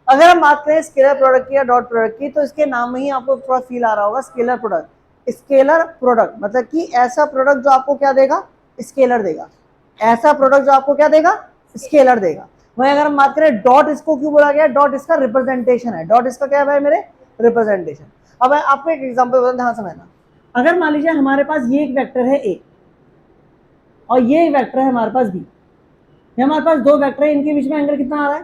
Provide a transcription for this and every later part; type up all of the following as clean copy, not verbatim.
अगर हम बात करें स्केलर प्रोडक्ट की या डॉट प्रोडक्ट की, तो इसके नाम में ही आपको थोड़ा फील आ रहा होगा, स्केलर प्रोडक्ट। स्केलर प्रोडक्ट मतलब कि ऐसा प्रोडक्ट जो आपको क्या देगा, स्केलर देगा। ऐसा प्रोडक्ट जो आपको क्या देगा, स्केलर देगा। वहीं अगर हम बात करें डॉट, इसको क्यों बोला गया, डॉट इसका रिप्रेजेंटेशन है। डॉट इसका क्या है भाई मेरे, रिप्रेजेंटेशन। अब मैं आपको एक एग्जांपल बताऊं, ध्यान समझना। अगर मान लीजिए हमारे पास ये एक वेक्टर है ए और ये एक वेक्टर है हमारे पास बी, हमारे पास दो वेक्टर है, इनके बीच में एंगल कितना आ रहा है,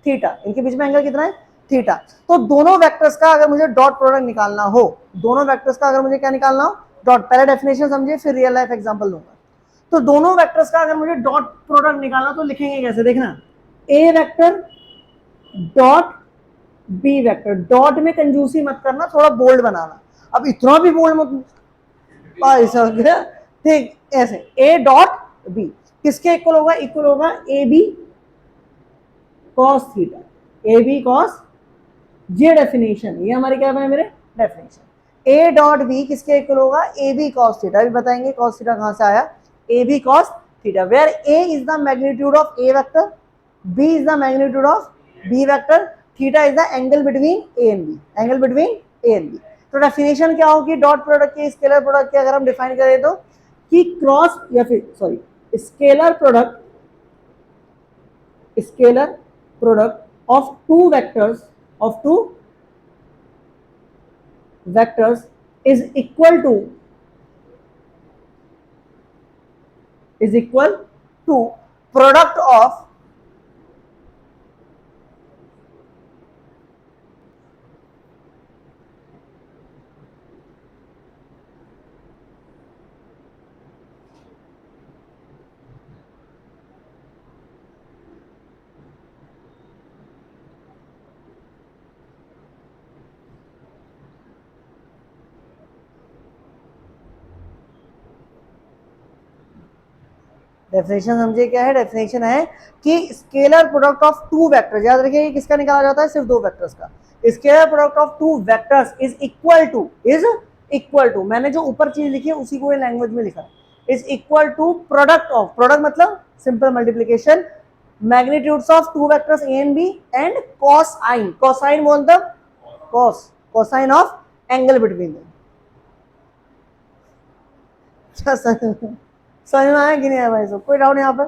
थीटा। इनके बीच में एंगल कितना है, थीटा। तो दोनों वेक्टर्स का अगर मुझे डॉट प्रोडक्ट निकालना हो, दोनों वेक्टर्स का अगर मुझे क्या निकालना हो, डॉट। पहले डेफिनेशन समझिए फिर रियल लाइफ एग्जांपल दूंगा। तो दोनों वेक्टर्स का अगर मुझे डॉट प्रोडक्ट निकालना, तो लिखेंगे कैसे, देखना, a vector dot b vector. Dot में कंजूसी मत करना, थोड़ा बोल्ड बनाना। अब इतना भी बोल्ड मत, ठीक, ऐसे ए डॉट बी किसके इक्वल होगा, इक्वल होगा A B cos theta. A B cos, ये डेफिनेशन, ये हमारी क्या है मेरे, डेफिनेशन। ए डॉट बी किसके इक्वल होगा, ए बी कॉस थीटा। अभी बताएंगे कॉस थीटा कहां से आया, A B cos theta, where A is the magnitude of A vector, B is the magnitude of B vector, theta is the angle between A and B, angle between A and B. तो definition क्या होगी dot product के, scalar product के, अगर हम define करें तो, कि क्रॉस या फिर sorry scalar product, scalar product of two vectors, of two vectors is equal to product of definition समझिए क्या है, डेफिनेशन है कि scalar product of two vectors, याद रखिए किसका निकाला जाता है, सिर्फ दो वेक्टर्स का। Scalar product of two vectors is equal to, मैंने जो ऊपर चीज लिखी है उसी को ये लैंग्वेज में लिखा है, is equal to product of, product मतलब simple multiplication, magnitudes of two vectors a and b and cosine, cosine मतलब cosine of angle between them. समझ में आया कि नहीं आया भाई साहब, कोई डाउट यहाँ पर।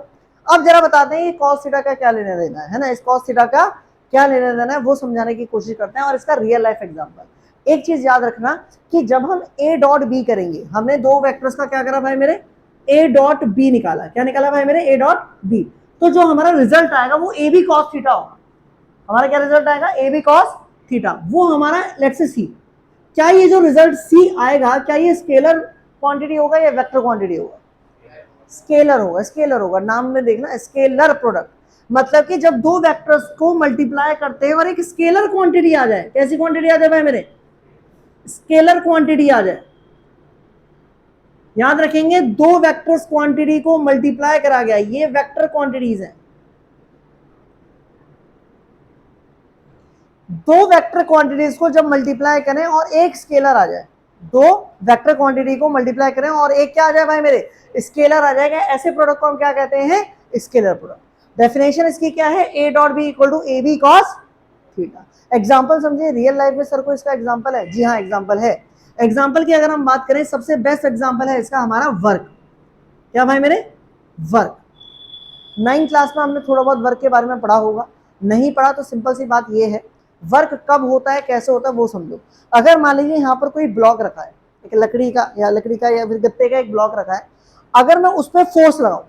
अब जरा बताते हैं ये cos थीटा का क्या लेना देना है ना, इस cos थीटा का क्या लेना देना है वो समझाने की कोशिश करते हैं, और इसका रियल लाइफ एग्जांपल। एक चीज याद रखना कि जब हम a डॉट बी करेंगे, हमने दो वेक्टर्स का क्या करा भाई मेरे, a डॉट बी निकाला, क्या निकाला भाई मेरे, a डॉट बी। तो जो हमारा रिजल्ट आएगा वो ए बी कॉस थीटा होगा। हमारा क्या रिजल्ट आएगा, ए बी कॉस थीटा। वो हमारा लेट्स से सी, क्या ये जो रिजल्ट सी आएगा, क्या ये स्केलर क्वांटिटी होगा या वेक्टर क्वांटिटी होगा, स्केलर होगा, स्केलर होगा। नाम में देखना स्केलर प्रोडक्ट, मतलब कि जब दो वेक्टर्स को मल्टीप्लाई करते हैं और एक स्केलर क्वांटिटी आ जाए, कैसी क्वांटिटी आ जाए भाई मेरे, स्केलर क्वांटिटी आ जाए। याद रखेंगे दो वेक्टर्स क्वांटिटी को मल्टीप्लाई करा गया, ये वेक्टर क्वांटिटीज हैं। दो वेक्टर क्वांटिटीज को जब मल्टीप्लाई करें और एक स्केलर आ जाए, दो वेक्टर क्वांटिटी को मल्टीप्लाई करें और एक क्या आ जाए भाई मेरे, स्केलर आ जाएगा, ऐसे प्रोडक्ट को हम क्या कहते हैं, स्केलर प्रोडक्ट। डेफिनेशन इसकी क्या है, A dot B equal to A B cos theta. Example समझिए, रियल लाइफ में सर को इसका एग्जांपल है, जी हाँ एग्जांपल है। एग्जांपल की अगर हम बात करें, सबसे बेस्ट एग्जांपल है इसका हमारा वर्क। क्या भाई मेरे, वर्क। 9th क्लास में हमने थोड़ा बहुत वर्क के बारे में पढ़ा होगा, नहीं पढ़ा तो सिंपल सी बात ये है, वर्क कब होता है, कैसे होता है वो समझो। अगर मान लीजिए यहाँ पर कोई ब्लॉक रखा है, एक लकड़ी का या फिर गत्ते का एक ब्लॉक रखा है, अगर मैं उस पर फोर्स लगाऊं,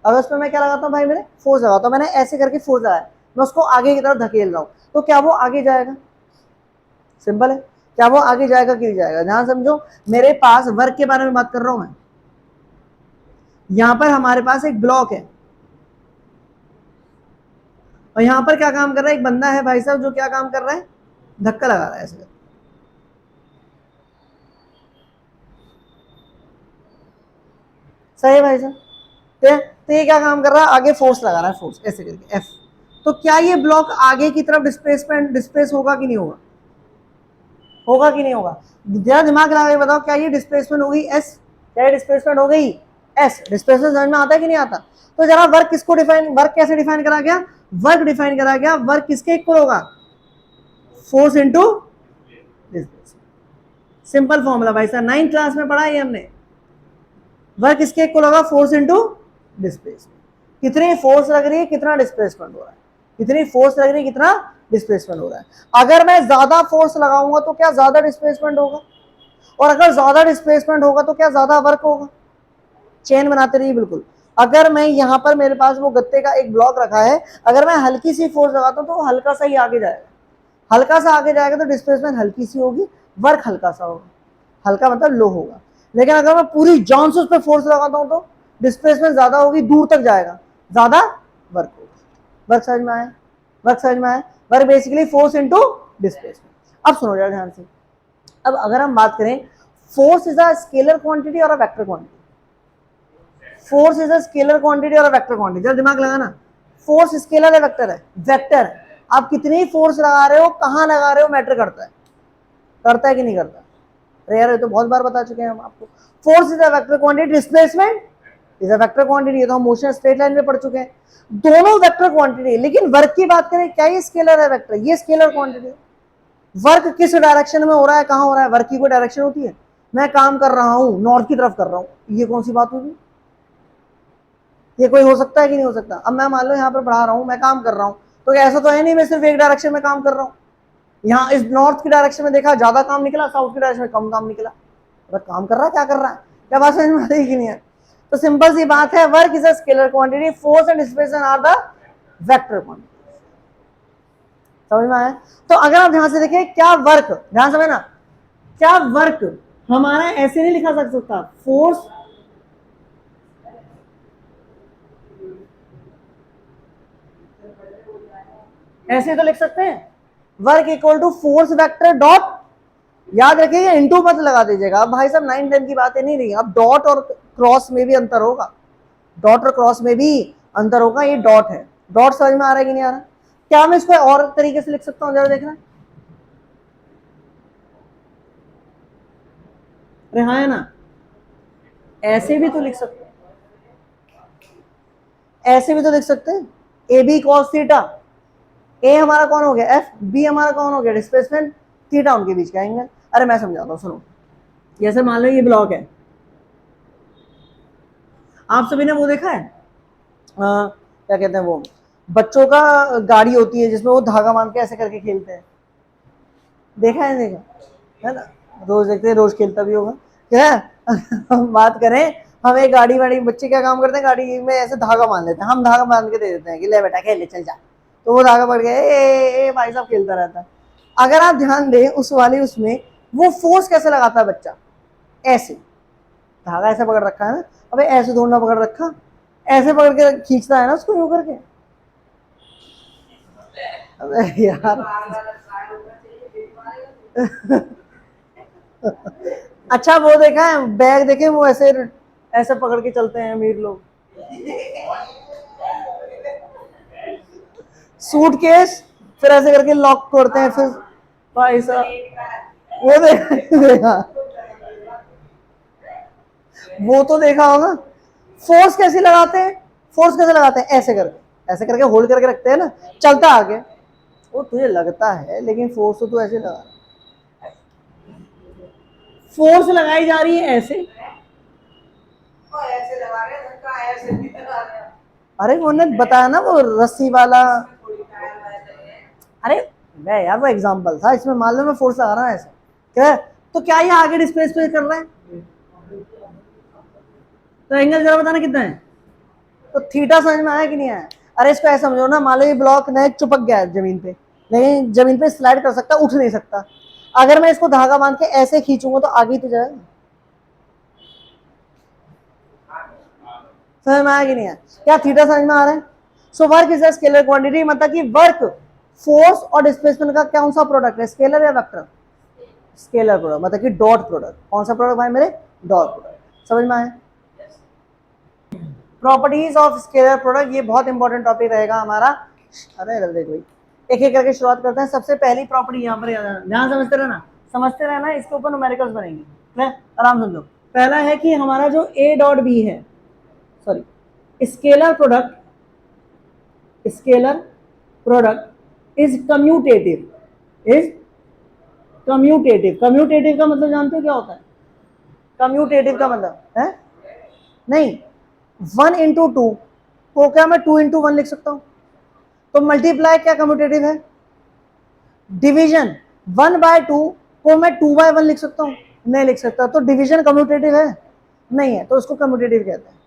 अगर उस पर मैं क्या लगाता हूँ भाई मेरे, फोर्स लगाता हूँ, मैंने ऐसे करके फोर्स लगाया, मैं उसको आगे की तरफ धकेल रहा हूँ, तो क्या वो आगे जाएगा, सिंपल है, क्या वो आगे जाएगा कि नहीं जाएगा। ध्यान समझो, मेरे पास वर्क के बारे में बात कर रहा हूं मैं, यहां पर हमारे पास एक ब्लॉक है और यहां पर क्या काम कर रहा है, एक बंदा है भाई साहब जो क्या काम कर रहा है, धक्का लगा रहा है ऐसे। सही है भाई साहब, तो ये क्या काम कर रहा है, आगे फोर्स लगा रहा है, फोर्स ऐसे करके एफ। तो क्या ये ब्लॉक आगे की तरफ डिस्प्लेस होगा कि नहीं होगा, होगा कि नहीं होगा। जरा दिमाग लगा के बताओ, क्या ये डिस्प्लेसमेंट होगी एस, क्या ये डिस्प्लेसमेंट हो गई एस। डिस्प्लेसमेंट समझ में आता है कि नहीं आता। तो जरा वर्क किसको डिफाइन, वर्क कैसे डिफाइन करा गया, वर्क डिफाइन करा गया, वर्क किसके इक्वल होगा, force into displacement. Simple formula भाई साहब 9th क्लास में पढ़ा है हमने। वर्क किसके इक्वल होगा, फोर्स इंटू डिस्प्लेसमेंट। कितनी फोर्स लग रही है, कितना डिस्प्लेसमेंट हो रहा है, कितनी फोर्स लग रही है, कितना डिस्प्लेसमेंट हो रहा है। अगर मैं ज्यादा फोर्स लगाऊंगा तो क्या ज्यादा डिस्प्लेसमेंट होगा, और अगर ज्यादा डिस्प्लेसमेंट होगा तो क्या ज्यादा वर्क होगा। चेन बनाते रहिए बिल्कुल। अगर मैं यहाँ पर मेरे पास वो गत्ते का एक ब्लॉक रखा है, अगर मैं हल्की सी फोर्स लगाता हूँ तो वो हल्का सा ही आगे जाएगा, हल्का सा आगे जाएगा तो डिस्प्लेसमेंट हल्की सी होगी, वर्क हल्का सा होगा, हल्का मतलब लो होगा। लेकिन अगर मैं पूरी जान से उस पर फोर्स लगाता हूँ तो डिस्प्लेसमेंट ज्यादा होगी, दूर तक जाएगा, ज्यादा वर्क होगा। वर्क समझ में आया, वर्क समझ में आया। Work basically force into displacement. अब सुनो जरा ध्यान से, अब अगर हम बात करें force is a scalar quantity और a vector quantity, force is a scalar quantity और अ वेक्टर क्वांटिटी। जरा दिमाग लगाना, फोर्स स्केलर है वेक्टर है, वेक्टर आप कितनी फोर्स लगा रहे हो, कहां लगा रहे हो मैटर करता है, करता है कि नहीं करता। अरे यार ये तो बहुत बार बता चुके हैं हम आपको। Force is a vector quantity, displacement is a vector quantity, ये तो हम मोशन स्ट्रेट लाइन में पढ़ चुके हैं। दोनों वेक्टर क्वांटिटी, लेकिन वर्क की बात करें, क्या ये स्केलर है वेक्टर, ये स्केलर क्वांटिटी। वर्क किस डायरेक्शन में हो रहा है, कहां हो रहा है, वर्क की कोई डायरेक्शन होती है। मैं काम कर रहा हूं नॉर्थ की तरफ कर रहा हूं, ये कौन सी बात होगी, ये कोई हो सकता है कि नहीं हो सकता। अब मैं मान लो यहाँ पर पढ़ा रहा हूँ, मैं काम कर रहा हूँ, तो ऐसा तो है नहीं मैं सिर्फ एक डायरेक्शन में काम कर रहा हूँ। यहाँ इस नॉर्थ की डायरेक्शन में देखा ज्यादा काम निकला, साउथ की डायरेक्शन में कम काम निकला। अगर काम कर रहा है क्या कर रहा है, क्या बात समझ में आ रही कि नहीं है। तो सिंपल सी बात है, work is a scalar quantity, force and displacement are the vector quantity. समझ में आया। तो अगर आप ध्यान से देखें, क्या वर्क, ध्यान समझ ना, क्या वर्क हमारा ऐसे नहीं लिखा जा सकता, फोर्स ऐसे तो लिख सकते हैं, work equal to force vector dot, याद रखिए इंटू मत लगा दीजिएगा। अब भाई साहब 9-10 की बातें नहीं रही, अब डॉट और क्रॉस में भी अंतर होगा, डॉट और क्रॉस में भी अंतर होगा। ये डॉट है, डॉट समझ में आ रहा है कि नहीं आ रहा। क्या मैं इसको और तरीके से लिख सकता हूँ, जरा देखना। अरे हाँ है ना, ऐसे भी तो लिख सकते हैं, ऐसे भी तो लिख सकते हैं, ए बी कॉस थीटा। ए हमारा कौन हो गया एफ, बी हमारा कौन हो गया डिस्प्लेसमेंट, थीटा उनके बीच का एंगल। अरे मैं समझाता हूँ सुनो, जैसे मान लो ये ब्लॉक है, आप सभी ने वो देखा है क्या कहते हैं वो, बच्चों का गाड़ी होती है जिसमें वो धागा बांध के ऐसे करके खेलते हैं, देखा है, देखा है ना, रोज देखते हैं, रोज खेलता भी होगा क्या। हम बात करें, हम एक गाड़ी वाड़ी, बच्चे क्या काम करते हैं, गाड़ी में ऐसे धागा बांध लेते हैं, हम धागा बांध के दे देते हैं कि ले बेटा खेल ले चल जा, तो वो धागा पड़ गया ए भाई साहब खेलता रहता है। अगर आप ध्यान दें उस वाली उसमें, वो फोर्स कैसे लगाता है बच्चा, ऐसे धागा ऐसे पकड़ रखा है ना, अबे ऐसे दोनों पकड़ रखा, ऐसे पकड़ के खींचता है ना उसको यूं करके। अबे यार अच्छा वो देखा है बैग, देखे वो ऐसे ऐसे पकड़ के चलते हैं अमीर लोग, सूटकेस फिर ऐसे करके लॉक करते हैं फिर। भाई साहब वो देखा, वो तो देखा होगा। फोर्स कैसे लगाते हैं, फोर्स कैसे लगाते हैं, ऐसे करके होल्ड करके रखते हैं ना, चलता आगे। वो तुझे लगता है लेकिन फोर्स तो तू ऐसे लगा, फोर्स लगाई जा रही है ऐसे, अरे उन्होंने बताया ना वो रस्सी वाला, अरे मैं यार वो एग्जांपल था, इसमें मान लो मैं फोर्स लगा रहा हूँ ऐसे, क्या तो क्या ये आगे डिस्प्लेसमेंट कर रहा है, तो एंगल जरा बताना कितना है। तो थीटा समझ में आया कि नहीं आया। अरे इसको ऐसा समझो ना, मान लो ये ब्लॉक न चिपक गया है जमीन पे, लेकिन जमीन पे स्लाइड कर सकता, उठ नहीं सकता। अगर मैं इसको धागा बांध के ऐसे खींचूंगा तो आगे तो जाएगा। समझ में आया कि नहीं आया, क्या थीटा समझ में आ रहा है। So work is a scalar quantity, मतलब कि वर्क फोर्स और डिस्प्लेसमेंट का कौन सा प्रोडक्ट है, स्केलर या वेक्टर, स्केलर प्रोडक्ट, मतलब कि डॉट प्रोडक्ट। कौन सा प्रोडक्ट भाई मेरे, डॉट प्रोडक्ट। समझ में आया। प्रॉपर्टीज ऑफ स्केलर प्रोडक्ट, ये बहुत इंपॉर्टेंट टॉपिक रहेगा हमारा। अरे देख भाई, एक एक करके शुरुआत करते हैं। सबसे पहली प्रॉपर्टी यहाँ पर ध्यान समझते रहना, समझते रहना, इसके ऊपर न्यूमेरिकल्स बनेंगे, आराम समझो। पहला है कि हमारा जो ए डॉट बी है, sorry, scalar product, scalar product is commutative, is commutative. Commutative का मतलब जानते हो क्या होता है? कम्यूटेटिव का मतलब है नहीं, 1 इंटू 2 को क्या मैं 2 इंटू 1 लिख सकता हूं? तो मल्टीप्लाई क्या कम्यूटेटिव है? डिवीजन 1 बाय 2 को मैं 2 बाय 1 लिख सकता हूं? नहीं लिख सकता। तो डिवीजन कम्यूटेटिव है? नहीं है, तो उसको कम्यूटेटिव कहते हैं।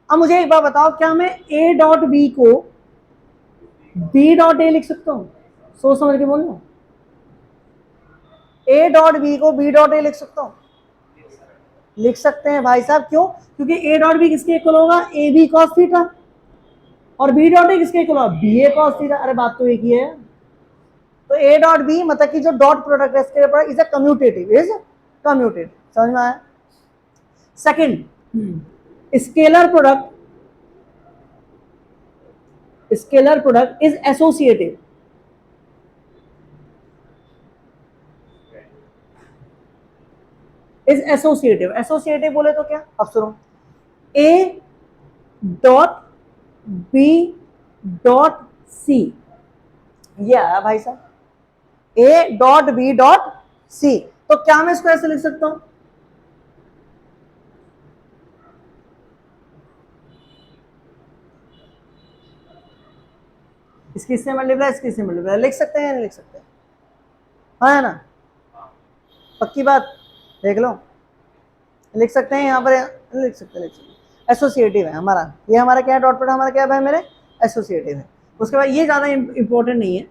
अब मुझे एक बात बताओ, क्या मैं a डॉट बी को b डॉट ए लिख सकता हूं? सोच समझ के बोलना। a डॉट बी को b डॉट ए लिख सकता हूं? लिख सकते हैं भाई साहब। क्यों? क्योंकि a डॉट बी किसके इक्वल होगा? A B cos theta. और b डॉट ए किसके इक्वल होगा? B A cos theta. अरे बात तो एक ही है। तो a डॉट बी मतलब कि जो डॉट प्रोडक्ट है इसके ऊपर is a commutative, is commutative. समझ में आया? Second, scalar product, scalar product is associative. Is associative. Associative बोले तो क्या? अब सुनो, A dot B dot C, ये आया भाई साहब, A dot B dot C. तो क्या मैं इसको ऐसे लिख सकता हूं? इसकी से मल्टीप्लाई, इसकी से मल्टीप्लाई लिख सकते हैं या नहीं लिख सकते? हाँ है ना? पक्की बात, देख लो। लिख सकते हैं यहाँ पर, लिख सकते हैं। एसोसिएटिव है हमारा, ये हमारा क्या है? डॉट प्रोडक्ट हमारा क्या है भाई मेरे? एसोसिएटिव है। उसके बाद ये ज़्यादा इंपॉर्टेंट नहीं है,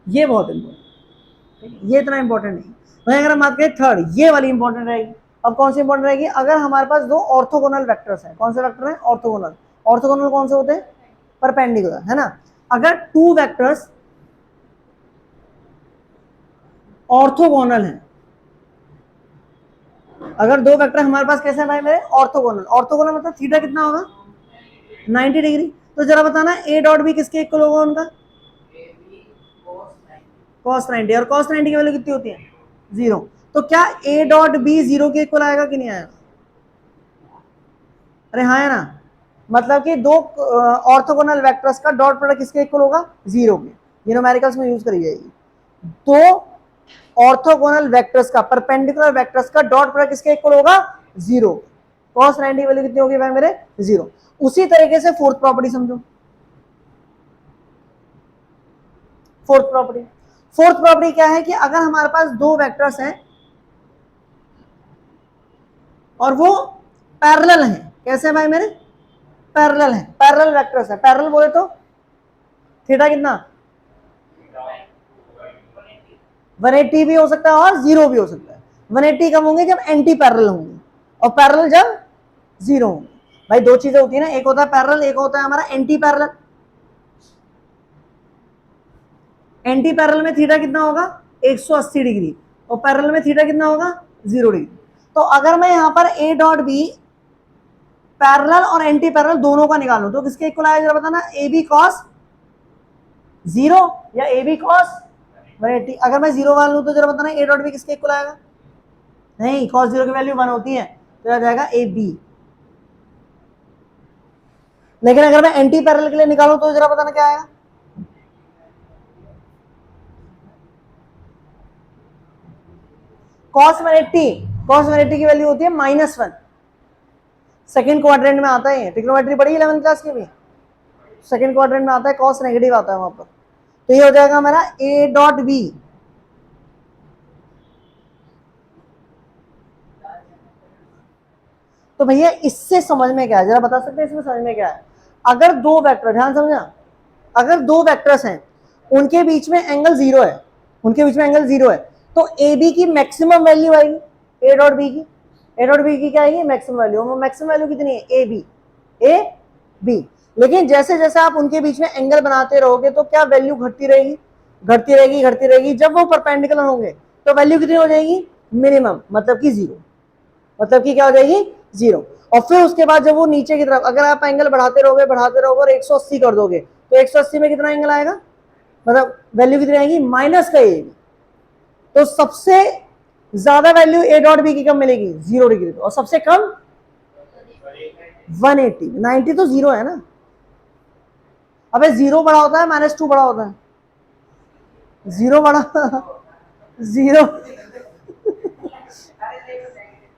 ये बहुत इंपॉर्टेंट, ये इतना इंपॉर्टेंट नहीं। वहीं अगर हम बात करें थर्ड, ये वाली इंपॉर्टेंट रहेगी। अब कौन सी इंपॉर्टेंट रहेगी? अगर हमारे पास दो ऑर्थोगोनल वेक्टर्स हैं। कौन से वेक्टर हैं? ऑर्थोगोनल। ऑर्थोगोनल कौन से होते हैं? परपेंडिकुलर, है ना? अगर टू वेक्टर्स ऑर्थोगोनल हैं, अगर दो वेक्टर हमारे पास कैसे हैं भाई मेरे? ऑर्थोगोनल। ऑर्थोगोनल मतलब थीटा कितना होगा? 90 डिग्री। तो जरा बताना ए डॉट बी किसके इक्वल होगा उनका? cos 90। और cos 90 की वैल्यू कितनी होती है? 0। तो क्या ए डॉट बी 0 के इक्वल आएगा कि नहीं आएगा? अरे हाँ है ना? मतलब कि दो ऑर्थोगोनल वेक्टर्स का डॉट प्रोडक्ट किसके इक्वल होगा? 0 के। ये न्यूमेरिकल्स में यूज करी जाएगी। दो ऑर्थोगोनल वेक्टर्स का, परपेंडिकुलर वेक्टर्स का डॉट प्रोडक्ट किसके इक्वल होगा? 0। cos 90 वैल्यू कितनी होगी भाई मेरे? 0। उसी तरीके से फोर्थ प्रॉपर्टी समझो। फोर्थ प्रॉपर्टी, फोर्थ प्रॉपर्टी क्या है कि अगर हमारे पास दो वेक्टर्स हैं और वो पैरेलल हैं, कैसे भाई मेरे? पैरेलल हैं, पैरेलल वेक्टर्स हैं। पैरेलल बोले तो थीटा कितना? 180 भी हो सकता है और 0 भी हो सकता है। 180 कब होंगे? जब एंटी पैरेलल होंगे, और पैरेलल जब 0 होंगे। भाई दो चीजें होती है ना, एक होता है पैरेलल, एक होता है हमारा एंटी पैरेलल। एंटी पैरेलल में थीटा कितना होगा? 180 डिग्री। और पैरेलल में थीटा कितना होगा? 0 डिग्री। तो अगर मैं यहां पर ए डॉट बी पैरेलल और एंटी पैरेलल दोनों का निकालूं तो किसके इक्वल आएगा? जरा बताना। ए बी कॉस 0 या ए बी कॉस 180। अगर मैं 0 मान लूं तो जरा बताना ए डॉट बी किसके इक्वल आएगा? नहीं, cos 0 की वैल्यू 1 होती है, तो आ जाएगा ए बी। लेकिन अगर मैं एंटी पैरेलल के लिए निकालूं तो जरा बताना क्या आएगा? cos 180 की वैल्यू होती है -1। सेकंड क्वाड्रेंट में आता है, ट्रिग्नोमेट्री पढ़ी 11th क्लास की भी। सेकंड क्वाड्रेंट में आता है, cos नेगेटिव आता है वहां पर। तो ये हो जाएगा हमारा ए डॉट बी तो भैया इससे समझ में क्या है? जरा बता सकते हैं इसमें समझ में क्या है? अगर दो वेक्टर, ध्यान समझना, अगर दो वेक्टर्स हैं उनके बीच में एंगल 0 है, उनके बीच में एंगल 0 है, तो ए बी की मैक्सिमम वैल्यू आएगी ए डॉट बी की। ए डॉट बी की क्या आएगी? Maximum value. मैक्सिमम वैल्यू कितनी है? A B, A B. लेकिन जैसे जैसे आप उनके बीच में एंगल बनाते रहोगे तो क्या वैल्यू घटती रहेगी? घटती रहेगी, घटती रहेगी। जब वो परपेंडिकुलर होंगे तो वैल्यू कितनी हो जाएगी? मिनिमम, मतलब कि 0। मतलब कि क्या हो जाएगी? 0। और फिर उसके बाद जब वो नीचे की तरफ, अगर आप एंगल बढ़ाते रहोगे और 180 कर दोगे तो 180 में कितना एंगल आएगा? मतलब वैल्यू कितनी आएगी? माइनस का ए। तो सबसे ज्यादा वैल्यू ए डॉट बी की कब मिलेगी? 0 डिग्री पे। और सबसे कम 180। 90 तो 0 है ना? अबे 0 बड़ा होता है, -2 बड़ा होता है। जीरो बड़ा जीरो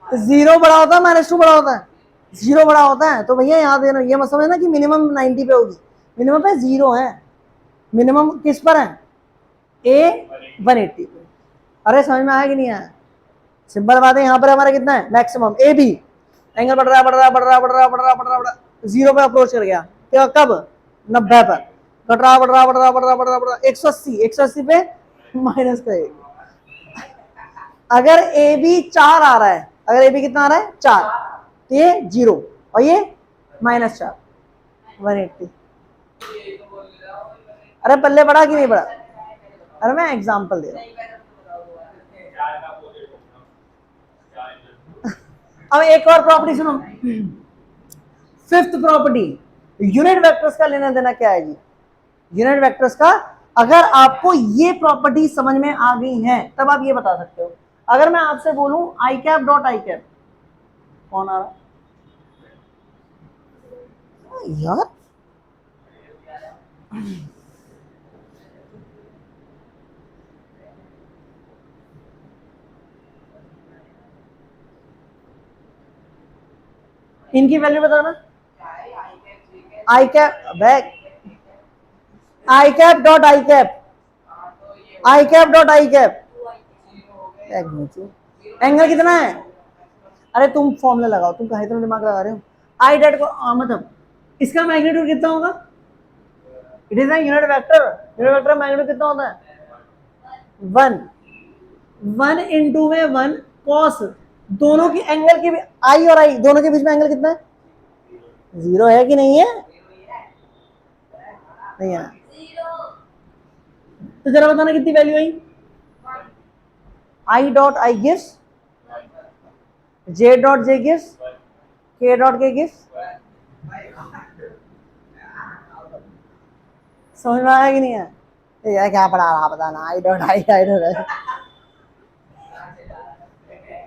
जीरो बड़ा होता है, -2 बड़ा होता है, जीरो बड़ा होता है। तो भैया याद देना, ये मत समझना कि मिनिमम 90 पे होगी, मिनिमम पे जीरो है, मिनिमम किस पर है, ए 180 पे। अरे समझ में आया कि नहीं आया? सिंपल बात है। यहाँ पर हमारा कितना है, मैक्सिमम ए बी, एंगल बढ़ रहा है, बढ़ रहा है, बढ़ रहा है, बढ़ रहा है, बढ़ रहा है, बढ़ रहा है, बढ़ रहा है, जीरो पे अप्रोच कर गया, क्या कब, 90 पर, घट रहा, बढ़ रहा, बढ़ रहा, बढ़ रहा, बढ़ रहा, बढ़ रहा, 180, 180 पे माइनस का एक। अगर ए बी 4 आ रहा है, अगर ए बी कितना आ रहा है 4, तो ये जीरो और ये -4, 180। अरे पल्ले बढ़ा कि नहीं बढ़ा? अरे मैं एग्जांपल दे रहा हूँ। अब एक और प्रॉपर्टी सुनो, फिफ्थ प्रॉपर्टी, यूनिट वेक्टर्स का लेना देना क्या है जी? यूनिट वेक्टर्स का, अगर आपको ये प्रॉपर्टी समझ में आ गई है तब आप ये बता सकते हो। अगर मैं आपसे बोलूं I cap dot I cap, कौन आ रहा यार? इनकी वैल्यू बताना। I cap, back, I cap dot I cap, I cap dot I cap, angle कितना है? अरे तुम फॉर्मूला लगाओ, तुम कहे इतना दिमाग लगा रहे हो। आई डॉट को मतलब इसका मैग्नीट्यूड कितना होगा? It is unit vector, unit vector magnitude कितना होता है? 1, 1 इंटू में 1 कॉस, दोनों की एंगल की, आई और आई दोनों के बीच में एंगल कितना है? जीरो है कि नहीं है? नहीं है। तो जरा बताना कितनी value I? I dot I gives, J dot J gives, के डॉट के गिव्स। समझ में आया कि नहीं है? यार क्या पढ़ा रहा बताना, I dot I, I dot I.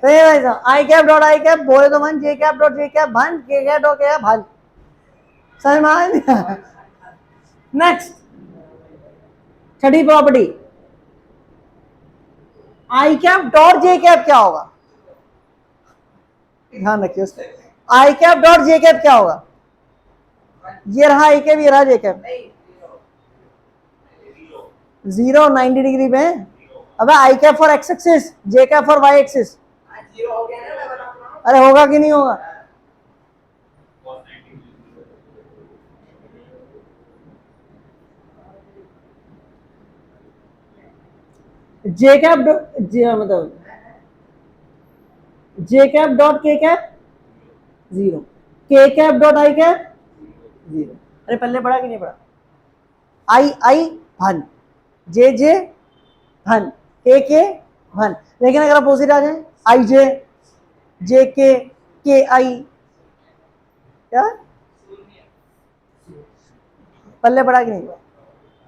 तो ये भाई साहब, आई कैप डॉट आई कैप बोले तो 1, जे कैप डॉट जे कैप 1, के कैप डॉट के कैप 1। समझ में आया? नेक्स्ट छठी प्रॉपर्टी, आई कैप डॉट जे कैप क्या होगा? ध्यान रखिए उसको, आई कैप डॉट जे कैप क्या होगा? ये रहा आई कैप, ये रहा जे कैप, जीरो 90 डिग्री पे। अब I cap for X axis, J cap for Y axis, अरे होगा कि नहीं होगा? जे कैप मतलब J cap dot K cap zero, K cap dot I cap zero. अरे पहले पढ़ा कि नहीं पढ़ा? आई आई 1, जे जे 1, के 1। लेकिन अगर अपोजिट आ जाए, आई जे के आई, क्या पल्ले पड़ा कि नहीं?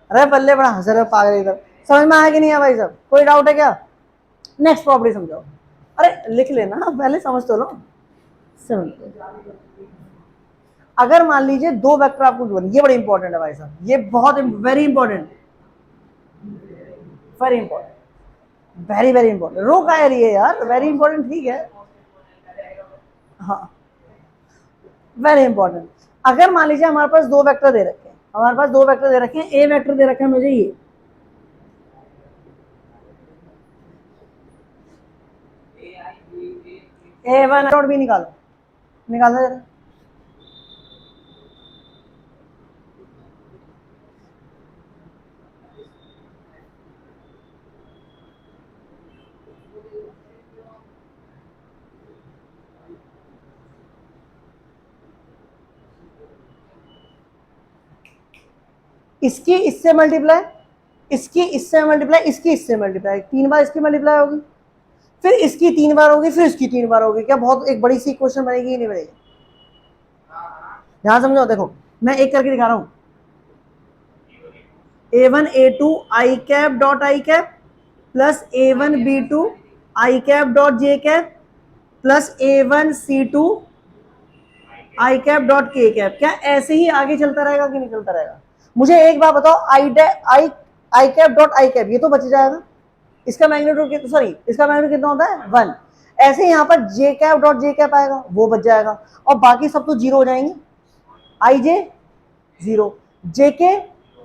अरे पल्ले पड़ा, हंस रहे हो पागल इधर। समझ में आया कि नहीं है भाई साहब? कोई डाउट है क्या? नेक्स्ट प्रॉपर्टी समझाओ। अरे लिख लेना, पहले समझ तो लो। समझ, अगर मान लीजिए दो वेक्टर आपको गिवन, ये बड़ी इंपॉर्टेंट है भाई साहब, ये बहुत very important, very important, very very important. रो का है यार, वेरी इंपॉर्टेंट, ठीक है, हाँ वेरी इंपॉर्टेंट। अगर मान लीजिए हमारे पास दो वेक्टर दे रखे हैं, हमारे पास दो वेक्टर दे रखे हैं, ए वेक्टर दे रखा है मुझे ये, A1 डॉट बी निकालो, निकालना जरा। इसकी इससे मल्टीप्लाई, इसकी इससे मल्टीप्लाई, इसकी इससे मल्टीप्लाई, 3 बार इसकी मल्टीप्लाई होगी, फिर इसकी 3 बार होगी, फिर इसकी 3 बार होगी। क्या बहुत एक बड़ी सी क्वेश्चन बनेगी ही नहीं बनेगी? ध्यान समझो, देखो मैं एक करके दिखा रहा हूं। A1 A2 I cap dot I cap plus A1 B2 I cap dot J cap plus A1 C2 I cap dot K cap. क्या ऐसे ही आगे चलता रहेगा कि नहीं चलता रहेगा? मुझे एक बात बताओ, आई आई कैप डॉट आई कैप, ये तो बच जाएगा, इसका मैग्नीट्यूड सॉरी इसका मैग्नीट्यूड कितना होता है 1। ऐसे यहाँ पर जे कैप डॉट जे कैप आएगा, वो बच जाएगा, और बाकी सब तो जीरो हो जाएंगे। आई जे 0, जे के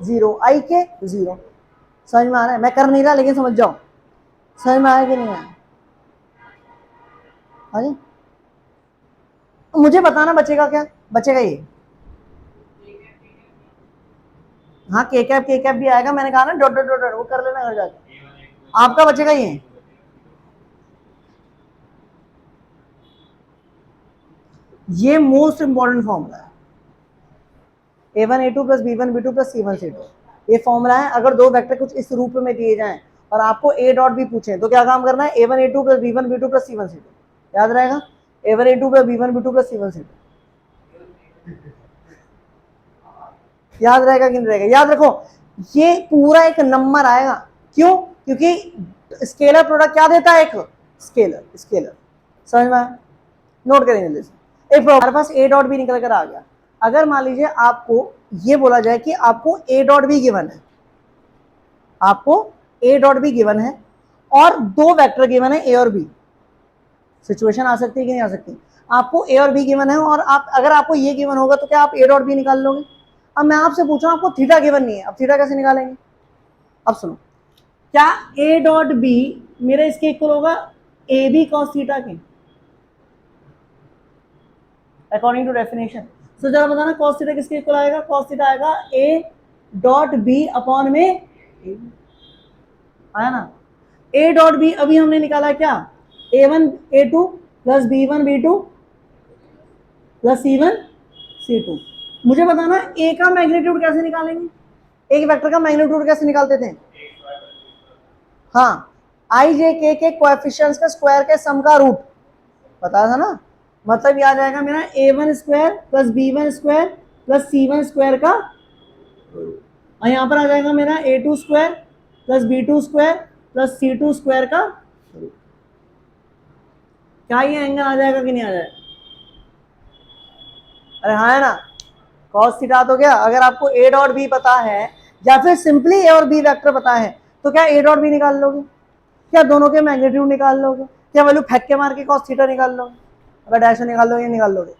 0, आई के 0। समझ में आ रहा है? मैं कर नहीं रहा लेकिन समझ जाओ, समझ में आया कि नहीं आया? हाँ जी, मुझे बताना बचेगा क्या, बचेगा ये, हाँ के कैप भी आएगा, मैंने कहा ना डॉट डॉट डॉट, वो कर लेना घर जाके, आपका बचेगा ये। ये मोस्ट इंपॉर्टेंट फॉर्मूला है, a1 a2 plus b1 b2 plus c1 c2, ये फॉर्मूला है। अगर दो वेक्टर कुछ इस रूप में दिए जाएं और आपको a डॉट b पूछे तो क्या काम करना है, a1 a2 plus b1 b2 plus c1 c2, याद रहेगा, a1 a2 plus b1 b2 plus c1 c2, याद रहेगा कि नहीं रहेगा? याद रखो, ये पूरा एक नंबर आएगा, क्यों? क्योंकि स्केलर प्रोडक्ट क्या देता है, एक स्केलर, स्केलर, समझ में आया? नोट करेंगे एक हमारे पास a डॉट बी निकल कर आ गया। अगर मान लीजिए आपको ये बोला जाए कि आपको a डॉट बी गिवन है, आपको a डॉट बी गिवन है और दो वेक्टर गिवन है a और b, सिचुएशन आ सकती है कि नहीं आ सकती? आपको a और b गिवन है और आप अगर आपको ये गिवन होगा तो क्या आप a डॉट बी निकाल लोगे? अब मैं आपसे पूछ रहा हूं, आपको थीटा गिवन नहीं है, अब थीटा कैसे निकालेंगे? अब सुनो, क्या a डॉट बी मेरे इसके इक्वल होगा ए बी कॉस थीटा के, अकॉर्डिंग टू डेफिनेशन? तो जरा बताना कॉस थीटा किसके इक्वल आएगा? कॉस थीटा आएगा a डॉट बी अपॉन में आया ना। a डॉट बी अभी हमने निकाला क्या, a1 a2 plus b1 b2 plus c1 c2। मुझे बताना a का मैग्नीट्यूड कैसे निकालेंगे, एक वेक्टर का मैग्नीट्यूड कैसे निकालते थे? हाँ, आई जे के कोएफिशिएंट्स का स्क्वायर के सम का रूट, बताया था ना, मतलब ये आ जाएगा मेरा a1 square plus b1 square plus c1 square का, और यहाँ पर आ जाएगा मेरा a2 square plus b2 square plus c2 square का। क्या ये एंगल आ जाएगा कि नहीं आ जाएगा? अरे हाँ है ना, cos थीटा तो क्या, अगर आपको a डॉट बी पता है या फिर सिंपली a और b वेक्टर पता है तो क्या a डॉट बी निकाल लोगे? क्या दोनों के मैग्नीट्यूड निकाल लोगे? क्या वैल्यू फेंक के मार के cos थीटा निकाल लोगे? अगर डैश निकाल लोगे, निकाल लोगे?